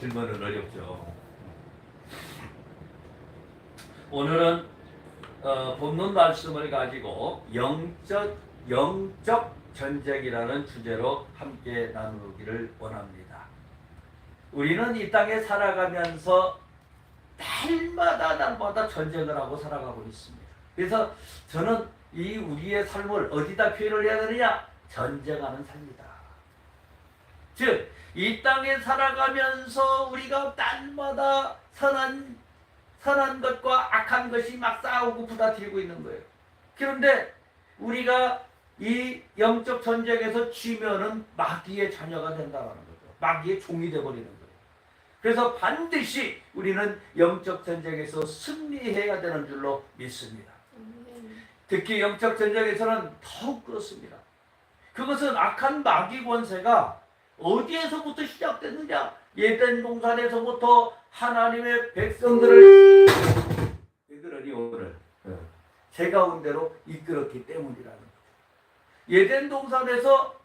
질문은 어렵죠. 오늘은 본문 말씀을 가지고 영적 전쟁이라는 주제로 함께 나누기를 원합니다. 우리는 이 땅에 살아가면서 날마다 전쟁을 하고 살아가고 있습니다. 그래서 저는 이 우리의 삶을 어디다 표현을 해야 되느냐? 전쟁하는 삶이다. 즉, 이 땅에 살아가면서 우리가 날마다 선한 것과 악한 것이 막 싸우고 부딪히고 있는 거예요. 그런데 우리가 이 영적 전쟁에서 지면은 마귀의 자녀가 된다는 거죠. 마귀의 종이 되어버리는 거예요. 그래서 반드시 우리는 영적 전쟁에서 승리해야 되는 줄로 믿습니다. 특히 영적 전쟁에서는 더욱 그렇습니다. 그것은 악한 마귀 권세가 어디에서부터 시작됐느냐? 예덴 동산에서부터 하나님의 백성들을 이끌으니 오늘 제 가운데로 이끌었기 때문이라는 거죠. 예덴 동산에서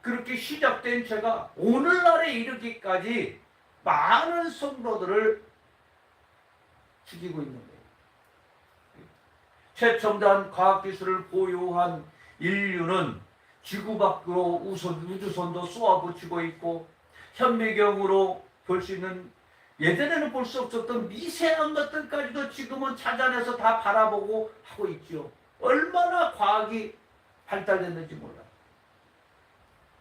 그렇게 시작된 죄가 오늘날에 이르기까지 많은 성도들을 죽이고 있는 거예요. 최첨단 과학기술을 보유한 인류는 지구 밖으로 우주선도 쏘아붙이고 있고, 현미경으로 볼 수 있는, 예전에는 볼 수 없었던 미세한 것들까지도 지금은 찾아내서 다 바라보고 하고 있죠. 얼마나 과학이 발달됐는지 몰라요.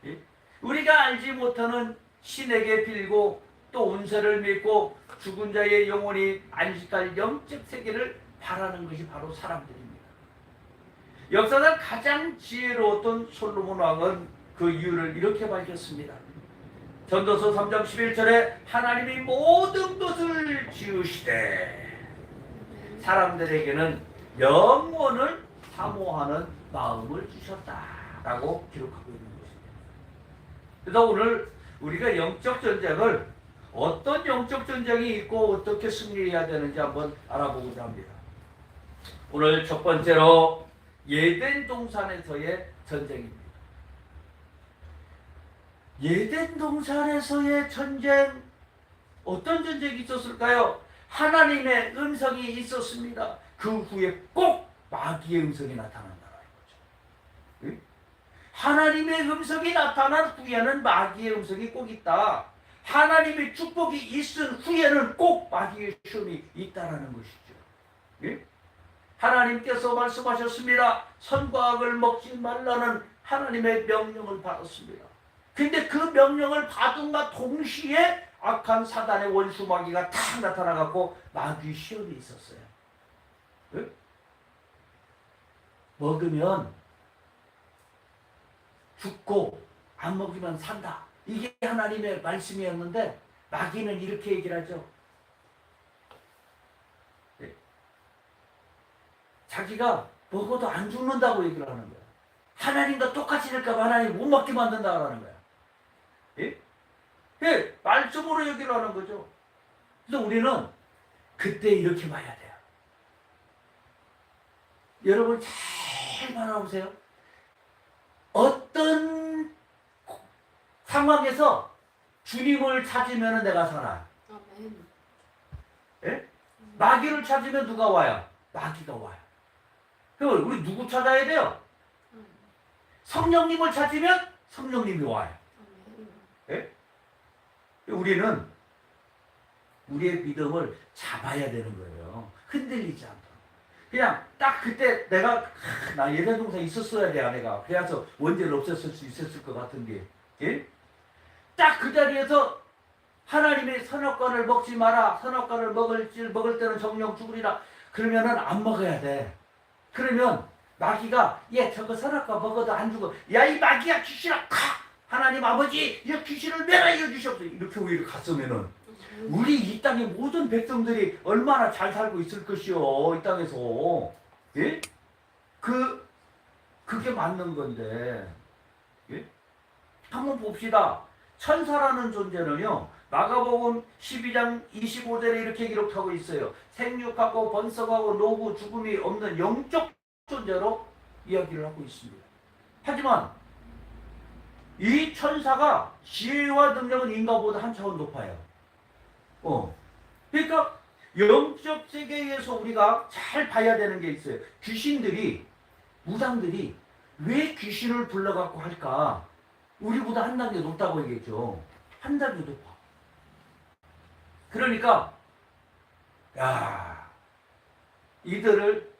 예? 우리가 알지 못하는 신에게 빌고 또 운세를 믿고 죽은 자의 영혼이 안식할 영적 세계를 바라는 것이 바로 사람들입니다. 역사상 가장 지혜로웠던 솔로몬 왕은 그 이유를 이렇게 밝혔습니다. 전도서 3장 11절에 하나님이 모든 것을 지으시되 사람들에게는 영원을 사모하는 마음을 주셨다라고 기록하고 있는 것입니다. 그래서 오늘 우리가 영적 전쟁을, 어떤 영적 전쟁이 있고 어떻게 승리해야 되는지 한번 알아보고자 합니다. 오늘 첫 번째로 예덴 동산에서의 전쟁입니다. 예덴 동산에서의 전쟁, 어떤 전쟁이 있었을까요? 하나님의 음성이 있었습니다. 그 후에 꼭 마귀의 음성이 나타난다는 거죠. 하나님의 음성이 나타난 후에는 마귀의 음성이 꼭 있다. 하나님의 축복이 있은 후에는 꼭 마귀의 시험이 있다는 것이죠. 하나님께서 말씀하셨습니다. 선과 악을 먹지 말라는 하나님의 명령을 받았습니다. 근데 그 명령을 받은과 동시에 악한 사단의 원수 마귀가 탁 나타나갖고 마귀 시험이 있었어요. 먹으면 죽고 안 먹으면 산다. 이게 하나님의 말씀이었는데 마귀는 이렇게 얘기를 하죠. 자기가 먹어도 안 죽는다고 얘기를 하는 거야. 하나님과 똑같이 될까 봐 하나님 못 먹게 만든다고 하는 거야. 예? 예, 말씀으로 얘기를 하는 거죠. 그래서 우리는 그때 이렇게 봐야 돼요. 여러분 잘 말아보세요. 어떤 상황에서 주님을 찾으면 내가 살아. 예? 마귀를 찾으면 누가 와요? 마귀가 와요. 그럼 우리 누구 찾아야 돼요? 성령님을 찾으면 성령님이 와요. 예? 우리는 우리의 믿음을 잡아야 되는 거예요. 흔들리지 않도록. 그냥 딱 그때 내가 나 예전 동생 있었어야 돼, 내가. 그래서 원죄를 없앴을 수 있었을 것 같은데, 예? 딱 그 자리에서 하나님의 선악과를 먹지 마라. 선악과를 먹을 때는 정령 죽으리라. 그러면은 안 먹어야 돼. 그러면 마귀가 저거 선악과 먹어도 안 죽어. 야, 이 마귀야, 귀신아, 가! 하나님 아버지, 이 귀신을 내라여 주시옵소서. 이렇게 우리를 갔으면은 우리 이 땅의 모든 백성들이 얼마나 잘 살고 있을 것이요, 이 땅에서. 예? 그게 맞는 건데. 예? 한번 봅시다. 천사라는 존재는요, 마가복음 12장 25절에 이렇게 기록하고 있어요. 생육하고 번성하고 노고 죽음이 없는 영적 존재로 이야기를 하고 있습니다. 하지만 이 천사가 지혜와 능력은 인간보다 한 차원 높아요. 그러니까 영적 세계에서 우리가 잘 봐야 되는 게 있어요. 귀신들이, 무당들이 왜 귀신을 불러갖고 할까? 우리보다 한 단계 높다고 얘기했죠. 한 단계 높아. 그러니까 야, 이들을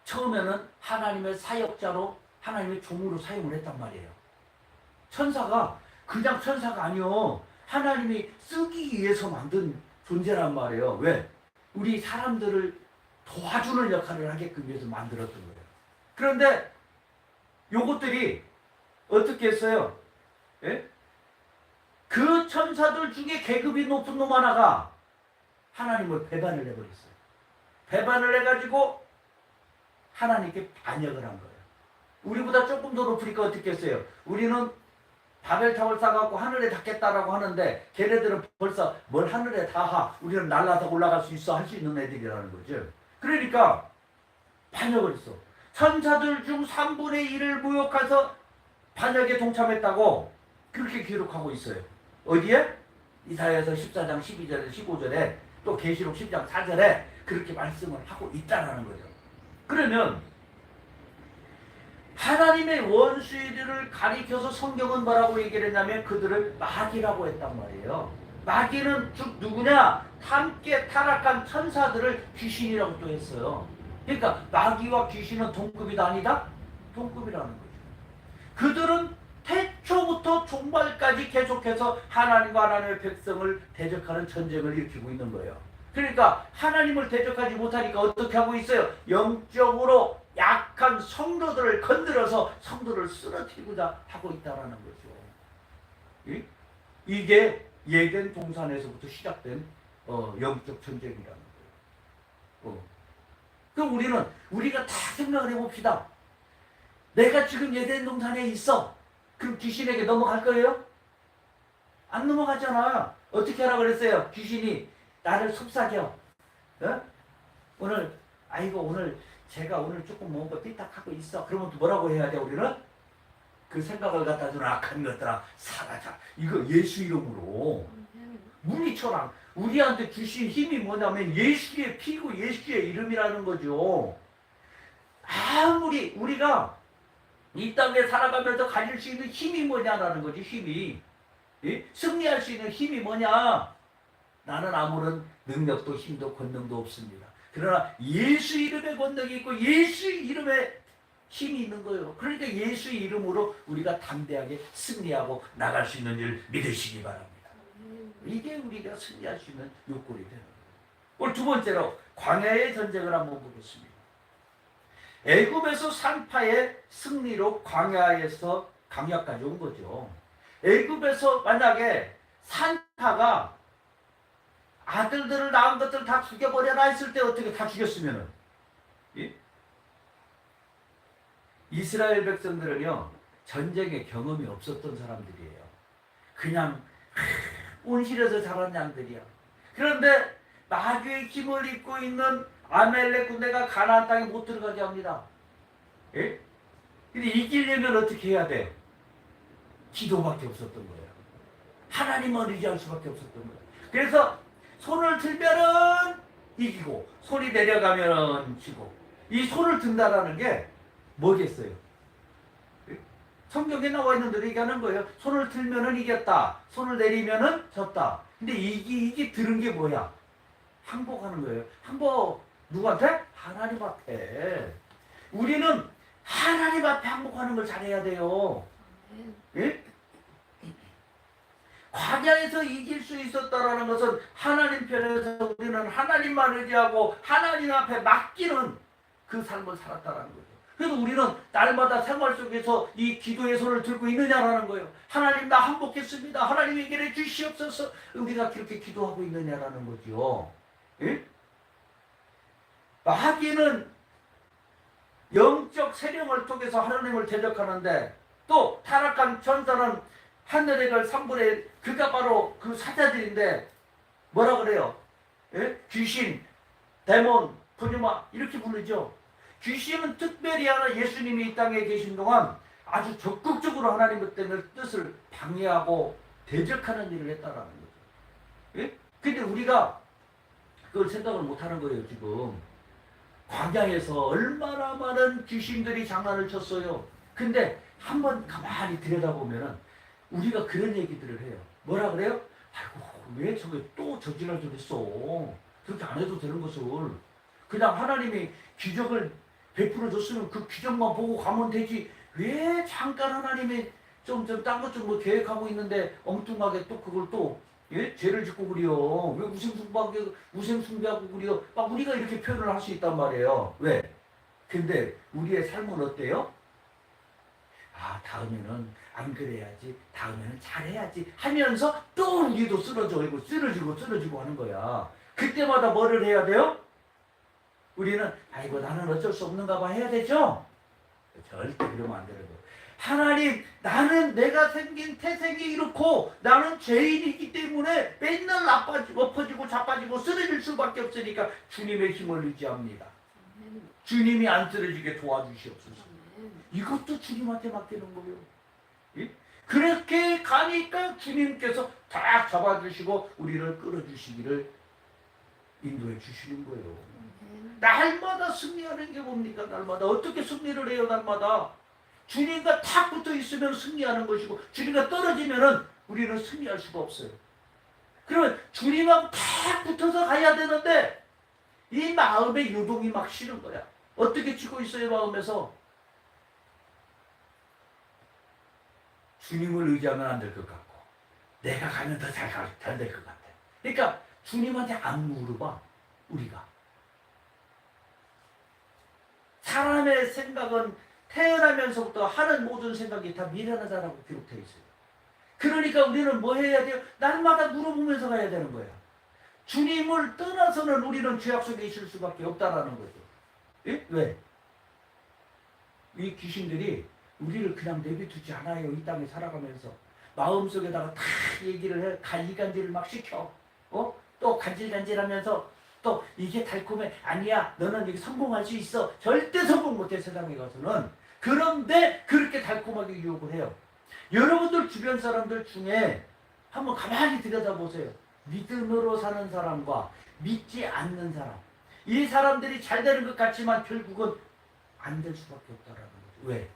처음에는 하나님의 사역자로, 하나님의 종으로 사용을 했단 말이에요. 천사가 그냥 천사가 아니요, 하나님이 쓰기 위해서 만든 존재란 말이에요. 왜? 우리 사람들을 도와주는 역할을 하게끔 위해서 만들었던 거예요. 그런데 요것들이 어떻게 했어요? 예? 그 천사들 중에 계급이 높은 놈 하나가 하나님을 배반을 해버렸어요. 배반을 해가지고 하나님께 반역을 한 거예요. 우리보다 조금 더 높으니까 어떻게 했어요? 우리는 바벨탑을 쌓아갖고 하늘에 닿겠다라고 하는데 걔네들은 벌써 뭘 하늘에 닿아, 우리는 날아서 올라갈 수 있어 할 수 있는 애들이라는 거죠. 그러니까 반역을 했어. 천사들 중 3분의 1을 모욕해서 반역에 동참했다고 그렇게 기록하고 있어요. 어디에? 이사야서 14장 12절에 15절에 또 계시록 10장 4절에 그렇게 말씀을 하고 있다는 거죠. 그러면 하나님의 원수들을 가리켜서 성경은 뭐라고 얘기를 했냐면 그들을 마귀라고 했단 말이에요. 마귀는 즉 누구냐? 함께 타락한 천사들을 귀신이라고 또 했어요. 그러니까 마귀와 귀신은 동급이다 아니다? 동급이라는 거죠. 그들은 태초부터 종말까지 계속해서 하나님과 하나님의 백성을 대적하는 전쟁을 일으키고 있는 거예요. 그러니까 하나님을 대적하지 못하니까 어떻게 하고 있어요? 영적으로 약한 성도들을 건드려서 성도를 쓰러뜨리고자 하고 있다는 거죠. 이게 예덴 동산에서부터 시작된 영적 전쟁이라는 거예요. 그럼 우리가 다 생각을 해봅시다. 내가 지금 예덴 동산에 있어. 그럼 귀신에게 넘어갈 거예요? 안 넘어가잖아. 어떻게 하라 그랬어요? 귀신이 나를 속삭여. 오늘 제가 오늘 조금 뭔가 삐딱하고 있어. 그러면 또 뭐라고 해야 돼? 우리는 그 생각을 갖다 주는 악한 것들아 사라져. 이거 예수 이름으로 물리쳐라. 우리한테 주신 힘이 뭐냐면 예수의 피고 예수의 이름이라는 거죠. 아무리 우리가 이 땅에 살아가면서 가질 수 있는 힘이 뭐냐라는 거지. 힘이 승리할 수 있는 힘이 뭐냐? 나는 아무런 능력도 힘도 권능도 없습니다. 그러나 예수 이름에 권능이 있고 예수 이름에 힘이 있는 거예요. 그러니까 예수 이름으로 우리가 담대하게 승리하고 나갈 수 있는 줄 믿으시기 바랍니다. 이게 우리가 승리할 수 있는 요건이 되는 거예요. 오늘 두 번째로 광야의 전쟁을 한번 보겠습니다. 애굽에서 산파의 승리로 광야에서 강야까지 온 거죠. 애굽에서 만약에 산파가 아들들을 낳은 것들 다 죽여버려라 했을 때 어떻게 다 죽였으면은 이스라엘 백성들은요 전쟁의 경험이 없었던 사람들이에요. 그냥 온실에서 자란 양들이야. 그런데 마귀의 힘을 입고 있는 아멜렉 군대가 가나안 땅에 못 들어가게 합니다. 근데 이기려면 어떻게 해야 돼? 기도밖에 없었던 거예요. 하나님을 의지할 수밖에 없었던 거예요. 그래서 손을 들면은 이기고 손이 내려가면은 지고. 이 손을 든다라는 게 뭐겠어요? 성경에 나와 있는 대로 얘기하는 거예요. 손을 들면은 이겼다. 손을 내리면은 졌다. 근데 이게 들은 게 뭐야? 항복하는 거예요. 항복 누구한테? 하나님 앞에. 우리는 하나님 앞에 항복하는 걸 잘해야 돼요. 예? 광야에서 이길 수 있었다라는 것은 하나님 편에서 우리는 하나님만 의지하고 하나님 앞에 맡기는 그 삶을 살았다라는 거죠. 그래서 우리는 날마다 생활 속에서 이 기도의 손을 들고 있느냐라는 거예요. 하나님 나 항복했습니다. 하나님 에게 주시옵소서. 우리가 그렇게 기도하고 있느냐라는 거죠. 예? 마귀는 영적 세력을 통해서 하나님을 대적하는데 또 타락한 천사는 하늘의 별 3분의 1 그가 바로 그 사자들인데 뭐라 그래요? 예? 귀신, 데몬, 푸뉴마 이렇게 부르죠. 귀신은 특별히 하나 예수님이 이 땅에 계신 동안 아주 적극적으로 하나님의 뜻을 방해하고 대적하는 일을 했다라는 거죠. 예? 근데 우리가 그걸 생각을 못하는 거예요. 지금 광야에서 얼마나 많은 귀신들이 장난을 쳤어요. 근데 한번 가만히 들여다보면은 우리가 그런 얘기들을 해요. 뭐라 그래요? 아이고 왜 저게 또 저질러 저랬어. 그렇게 안 해도 되는 것을 그냥 하나님이 기적을 베풀어 줬으면 그 기적만 보고 가면 되지. 왜 잠깐 하나님이 좀 딴 것 좀 뭐 계획하고 있는데 엉뚱하게 또 그걸 또 예? 죄를 짓고 그려. 왜 우생숭배하고 그려. 막 우리가 이렇게 표현을 할 수 있단 말이에요. 왜? 근데 우리의 삶은 어때요? 아, 다음에는 안 그래야지. 다음에는 잘해야지. 하면서 또 우리도 쓰러지고 하는 거야. 그때마다 뭐를 해야 돼요? 우리는 아이고 나는 어쩔 수 없는가 봐 해야 되죠? 절대 그러면 안 되는 거예요. 하나님 나는 내가 생긴 태생이 이렇고 나는 죄인이기 때문에 맨날 엎어지고 자빠지고 쓰러질 수밖에 없으니까 주님의 힘을 의지합니다. 주님이 안 쓰러지게 도와주시옵소서. 이것도 주님한테 맡기는 거예요. 예? 그렇게 가니까 주님께서 딱 잡아주시고 우리를 끌어주시기를 인도해 주시는 거예요. 날마다 승리하는 게 뭡니까? 날마다 어떻게 승리를 해요? 날마다 주님과 탁 붙어 있으면 승리하는 것이고 주님과 떨어지면은 우리는 승리할 수가 없어요. 그러면 주님하고 탁 붙어서 가야 되는데 이 마음의 요동이 막 치는 거야. 어떻게 치고 있어요? 마음에서 주님을 의지하면 안 될 것 같고 내가 가면 더 잘 될 것 같아. 그러니까 주님한테 안 물어봐. 우리가 사람의 생각은 태어나면서부터 하는 모든 생각이 다 미련하다라고 기록되어 있어요. 그러니까 우리는 뭐 해야 돼요? 날마다 물어보면서 가야 되는 거야. 주님을 떠나서는 우리는 죄악 속에 있을 수밖에 없다라는 거죠. 예? 왜? 이 귀신들이 우리를 그냥 내비두지 않아요. 이 땅에 살아가면서 마음속에다가 다 얘기를 해, 이간질을 막 시켜. 또 간질간질하면서 또 이게 달콤해. 아니야, 너는 여기 성공할 수 있어. 절대 성공 못해 세상에 가서는. 그런데 그렇게 달콤하게 유혹을 해요. 여러분들 주변 사람들 중에 한번 가만히 들여다보세요. 믿음으로 사는 사람과 믿지 않는 사람. 이 사람들이 잘 되는 것 같지만 결국은 안 될 수밖에 없다라는 거죠. 왜?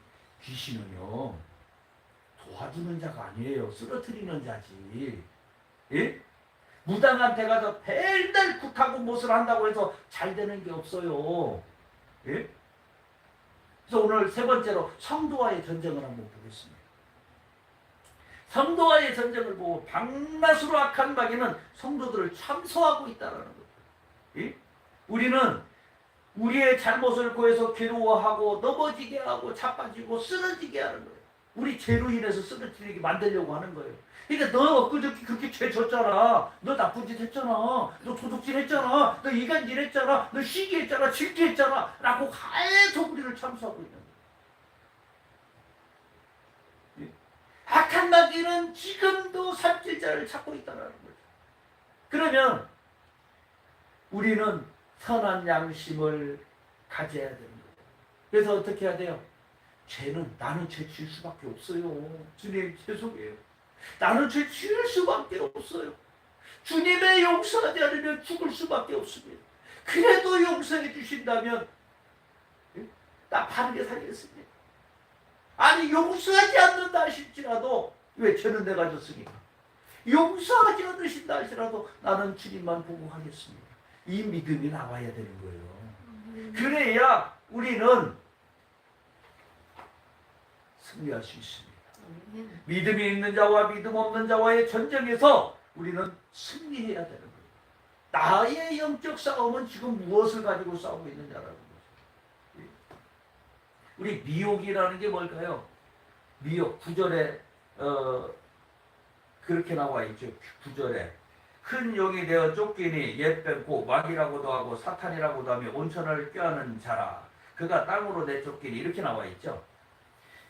귀신은요 도와주는 자가 아니에요. 쓰러뜨리는 자지. 예? 무당한테 가서 맨날 굿하고 못을 한다고 해서 잘 되는 게 없어요. 예? 그래서 오늘 세 번째로 성도와의 전쟁을 한번 보겠습니다. 성도와의 전쟁을 보고 박낮으로 악한 마귀는 성도들을 참소하고 있다는 거죠. 예? 우리는 우리의 잘못을 고해서 괴로워하고 넘어지게 하고 자빠지고 쓰러지게 하는 거예요. 우리 죄로 인해서 쓰러지게 만들려고 하는 거예요. 그러니까 너 엊그저께 그렇게 죄 졌잖아. 너 나쁜 짓 했잖아. 너 도둑질 했잖아. 너 이간질 했잖아. 너 시기했잖아. 질투했잖아. 라고 계속 우리를 참수하고 있는 거예요. 악한 마귀는 지금도 삽질자를 찾고 있다는 거죠. 그러면 우리는 선한 양심을 가져야 되는 거예요. 그래서 어떻게 해야 돼요? 나는 죄 지을 수밖에 없어요. 주님 죄송해요. 나는 죄 지을 수밖에 없어요. 주님의 용서하지 않으면 죽을 수밖에 없습니다. 그래도 용서해 주신다면 나 바르게 살겠습니다. 아니 용서하지 않는다 하실지라도 왜 죄는 내가 졌으니까 용서하지 않으신다 할지라도 나는 주님만 보고 하겠습니다. 이 믿음이 나와야 되는 거예요. 그래야 우리는 승리할 수 있습니다. 믿음이 있는 자와 믿음 없는 자와의 전쟁에서 우리는 승리해야 되는 거예요. 나의 영적 싸움은 지금 무엇을 가지고 싸우고 있느냐라는 거죠. 우리 미혹이라는 게 뭘까요? 미혹 9절에 그렇게 나와 있죠. 9절에 큰 용이 되어 쫓기니 옛 뺏고 마귀라고도 하고 사탄이라고도 하며 온천을 꾀하는 자라. 그가 땅으로 내쫓기니 이렇게 나와 있죠.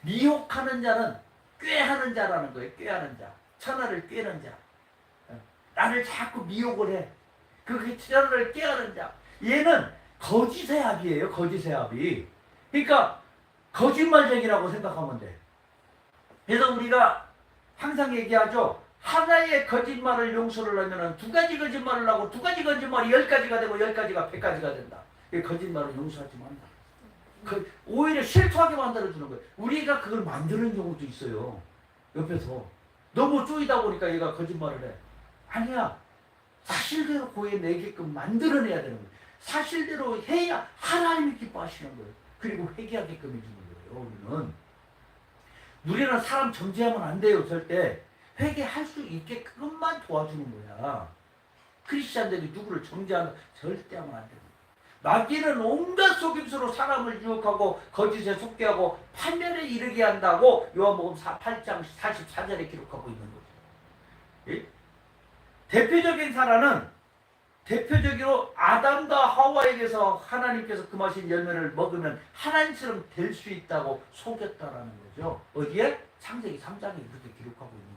미혹하는 자는 꾀하는 자라는 거예요. 꾀하는 자. 천하를 꾀는 자. 나를 자꾸 미혹을 해. 그 천하를 꾀하는 자. 얘는 거짓의 합이에요. 거짓의 합이. 그러니까 거짓말쟁이라고 생각하면 돼. 그래서 우리가 항상 얘기하죠. 하나의 거짓말을 용서를 하면은 두 가지 거짓말을 하고 두 가지 거짓말이 10가지가 되고 10가지가 100가지가 된다. 이 거짓말을 용서하지 말라. 오히려 실토하게 만들어주는 거예요. 우리가 그걸 만드는 경우도 있어요. 옆에서. 너무 쪼이다 보니까 얘가 거짓말을 해. 아니야. 사실대로 고해내게끔 만들어내야 되는 거예요. 사실대로 해야 하나님이 기뻐하시는 거예요. 그리고 회개하게끔 해주는 거예요. 우리는 사람 정죄하면 안 돼요. 절대. 회개할 수 있게 그것만 도와주는 거야. 크리스찬들이 누구를 정죄하면 절대 하면 안 됩니다. 마귀는 온갖 속임수로 사람을 유혹하고 거짓에 속게 하고 판멸에 이르게 한다고 요한복음 8장 44절에 기록하고 있는 거죠. 예? 대표적인 사례는 대표적으로 아담과 하와에게서 하나님께서 금하신 열매를 먹으면 하나님처럼 될 수 있다고 속였다라는 거죠. 어디에? 창세기 3장에 그렇게 기록하고 있는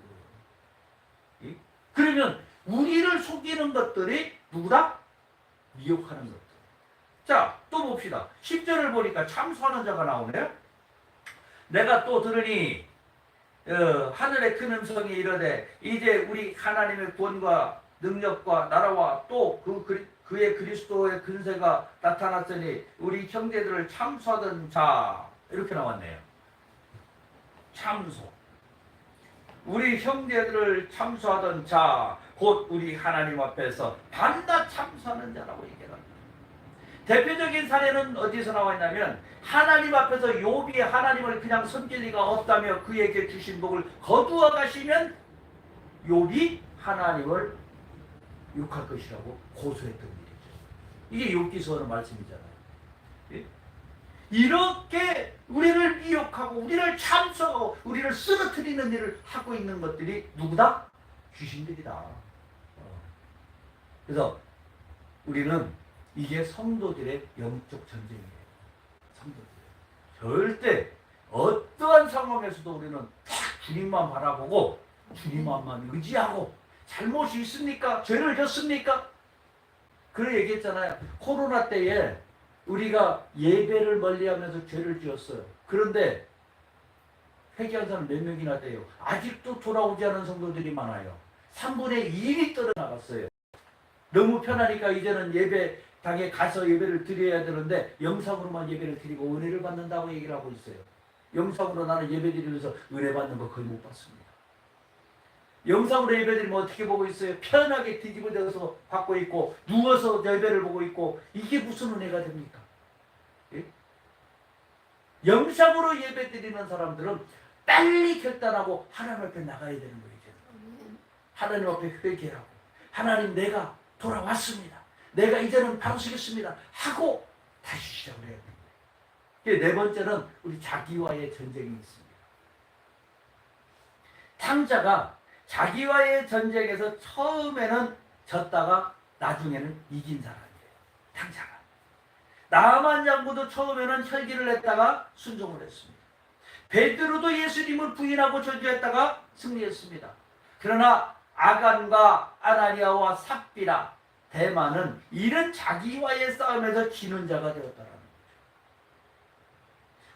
거예요. 예? 그러면 우리를 속이는 것들이 누구다? 미혹하는 것들. 자, 또 봅시다. 10절을 보니까 참소하는 자가 나오네요. 내가 또 들으니 하늘의 큰 음성이 이르되 이제 우리 하나님의 구원과 능력과 나라와 또 그의 그리스도의 근세가 나타났으니 우리 형제들을 참소하던 자, 이렇게 나왔네요. 참소. 우리 형제들을 참소하던 자, 곧 우리 하나님 앞에서 반다 참소하는 자라고 얘기합니다. 대표적인 사례는 어디서 나와 있냐면 하나님 앞에서 욥이 하나님을 그냥 섬길 리가 없다며 그에게 주신 복을 거두어 가시면 욥이 하나님을 욕할 것이라고 고소했던 일이죠. 이게 욥기서의 말씀이잖아요. 예? 이렇게 우리를 미혹하고 우리를 참소하고 우리를 쓰러뜨리는 일을 하고 있는 것들이 누구다? 귀신들이다. 그래서 우리는 이게 성도들의 영적 전쟁이에요. 성도들. 절대 어떠한 상황에서도 우리는 딱 주님만 바라보고 주님만만 의지하고 잘못이 있습니까? 죄를 졌습니까? 그래 얘기했잖아요. 코로나 때에 우리가 예배를 멀리하면서 죄를 지었어요. 그런데 회개한 사람 몇 명이나 돼요. 아직도 돌아오지 않은 성도들이 많아요. 3분의 1이 떨어나갔어요. 너무 편하니까 이제는 예배당에 가서 예배를 드려야 되는데 영상으로만 예배를 드리고 은혜를 받는다고 얘기를 하고 있어요. 영상으로 나는 예배 드리면서 은혜 받는 거 거의 못 받습니다. 영상으로 예배 드리면 어떻게 보고 있어요? 편하게 뒤집어져서 받고 있고 누워서 예배를 보고 있고 이게 무슨 은혜가 됩니까? 예? 영상으로 예배 드리는 사람들은 빨리 결단하고 하나님 앞에 나가야 되는 거예요. 하나님 앞에 회개하고 하나님 내가 돌아왔습니다. 내가 이제는 바로 서겠습니다. 하고 다시 시작을 해야 됩니다. 네 번째는 우리 자기와의 전쟁이 있습니다. 탕자가 자기와의 전쟁에서 처음에는 졌다가 나중에는 이긴 사람이에요. 탕자가. 나만 장군도 처음에는 혈기를 냈다가 순종을 했습니다. 베드로도 예수님을 부인하고 저주했다가 승리했습니다. 그러나 아간과 아나니아와 삽비라 대만은 이런 자기와의 싸움에서 지는 자가 되었다라는 거죠.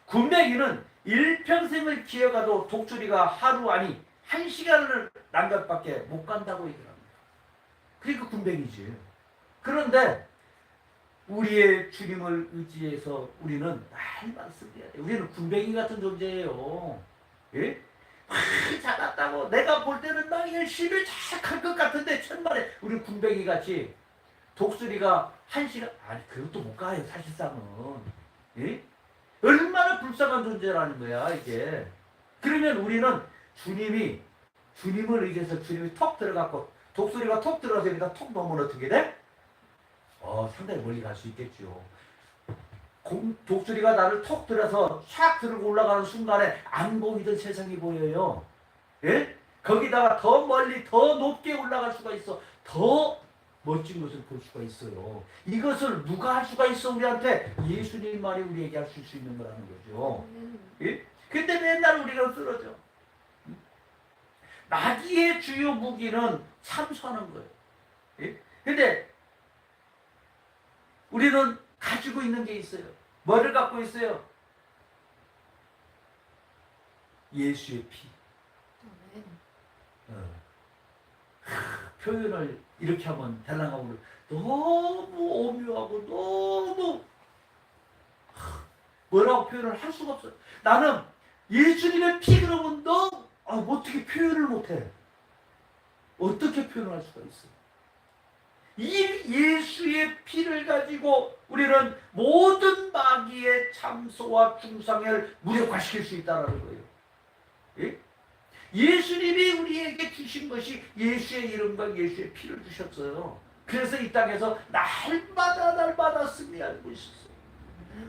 군뱅이는 일평생을 기어가도 독수리가 하루 아니 1시간을 남것밖에 못 간다고 얘기를 합니다. 그러니까 군뱅이지. 그런데 우리의 주님을 의지해서 우리는 날만 쓰게 돼요. 우리는 군뱅이 같은 존재예요. 예? 잘났다고 내가 볼 때는 나 열심히 잘할 것 같은데 천만에 우리 군뱅이 같이 독수리가 1시간 아니 그것도 못 가요 사실상은. 예? 얼마나 불쌍한 존재라는 거야 이게. 그러면 우리는 주님을 의지해서 주님이 턱 들어갔고 독수리가 턱 들어가서 여기다 턱 넣으면 어떻게 돼? 상당히 멀리 갈 수 있겠죠. 독수리가 나를 톡 들어서 샥 들고 올라가는 순간에 안 보이던 세상이 보여요. 예? 거기다가 더 멀리 더 높게 올라갈 수가 있어. 더 멋진 것을 볼 수가 있어요. 이것을 누가 할 수가 있어 우리한테? 예수님만이 우리에게 할 수 있는 거라는 거죠. 예? 근데 맨날 우리가 쓰러져. 마귀의 주요 무기는 참소하는 거예요. 예? 근데 우리는 가지고 있는 게 있어요. 뭐를 갖고 있어요? 예수의 피. 표현을 이렇게 하면 될랑하고 너무 오묘하고 너무 뭐라고 표현을 할 수가 없어요. 나는 예수님의 피 그러면 어떻게 표현을 못해? 어떻게 표현할 수가 있어? 이 예수의 피를 가지고 우리는 모든 마귀의 참소와 중상을 무력화시킬 수 있다는 거예요. 예? 예수님이 우리에게 주신 것이 예수의 이름과 예수의 피를 주셨어요. 그래서 이 땅에서 날마다 승리하고 있었어요.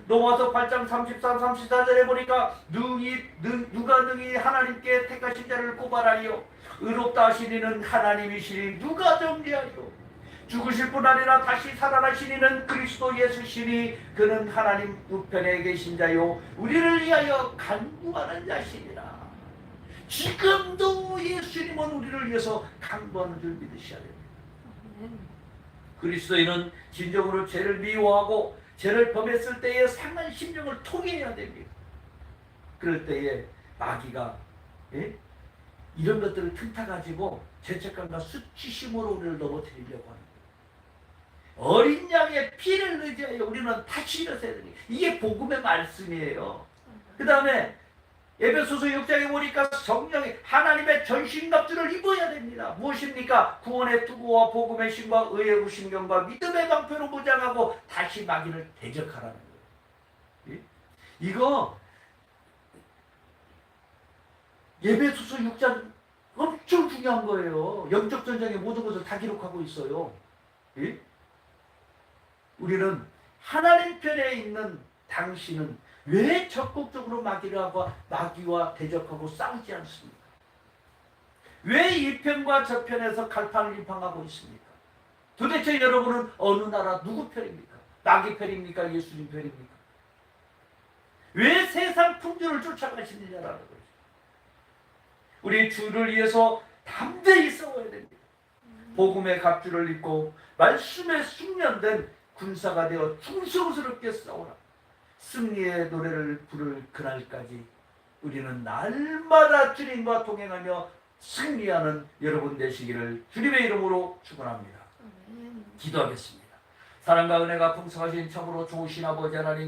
로마서 8장 33, 34절에 보니까 누가 능히 하나님께 택하신 자를 고발하여 의롭다 하시니는 하나님이시니 누가 정죄하여 죽으실 뿐 아니라 다시 살아나신 이는 그리스도 예수시니 그는 하나님 우편에 계신 자요 우리를 위하여 간구하는 자시니라. 지금도 예수님은 우리를 위해서 간구하는 줄 믿으셔야 됩니다. 그리스도인은 진정으로 죄를 미워하고 죄를 범했을 때의 상한 심령을 통해야 됩니다. 그럴 때에 마귀가 이런 것들을 틈타가지고 죄책감과 수치심으로 우리를 넘어뜨리려고 합니다. 어린 양의 피를 의지하여 우리는 다시 일어서야 됩니다. 이게 복음의 말씀이에요. 그 다음에 에베소서 6장에 보니까 성령이 하나님의 전신갑주를 입어야 됩니다. 무엇입니까? 구원의 투구와 복음의 신과 의의 구신경과 믿음의 방패로 무장하고 다시 마귀를 대적하라는 거예요. 이거 에베소서 6장 엄청 중요한 거예요. 영적 전쟁의 모든 것을 다 기록하고 있어요. 우리는 하나님 편에 있는 당신은 왜 적극적으로 마귀와 대적하고 싸우지 않습니까? 왜 이 편과 저 편에서 갈팡을 입항하고 있습니까? 도대체 여러분은 어느 나라 누구 편입니까? 마귀 편입니까? 예수님 편입니까? 왜 세상 풍조를 쫓아가시느냐라는 거죠. 우리 주를 위해서 담대히 싸워야 됩니다. 복음의 갑주를 입고 말씀에 숙련된 군사가 되어 충성스럽게 싸우라. 승리의 노래를 부를 그날까지 우리는 날마다 주님과 동행하며 승리하는 여러분 되시기를 주님의 이름으로 축원합니다. 기도하겠습니다. 사랑과 은혜가 풍성하신 참으로 좋으신 아버지 하나님